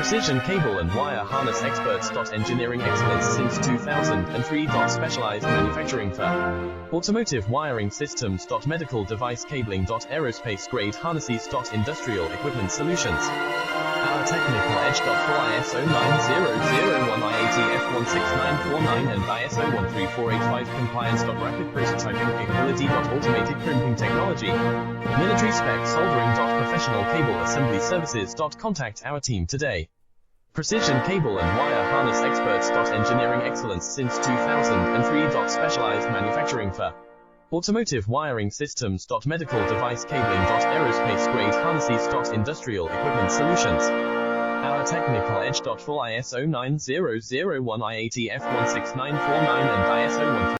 Precision cable and wire harness experts. Engineering excellence since 2003. Specialized manufacturing firm. Automotive wiring systems. Medical device cabling. Aerospace grade harnesses. Industrial equipment solutions. Our technical edge. For ISO 9001, IATF 16949 and ISO 13485 compliance. Rapid prototyping capability. Automated crimping technology. Military spec soldering. Professional cable assembly services. Contact our team today. Precision cable and wire harness experts. Engineering excellence since 2003. Specialized manufacturing for automotive wiring systems. Medical device cabling. Aerospace grade harnesses. Industrial equipment solutions. Our technical edge. For ISO 9001, IATF 16949 and ISO 13485.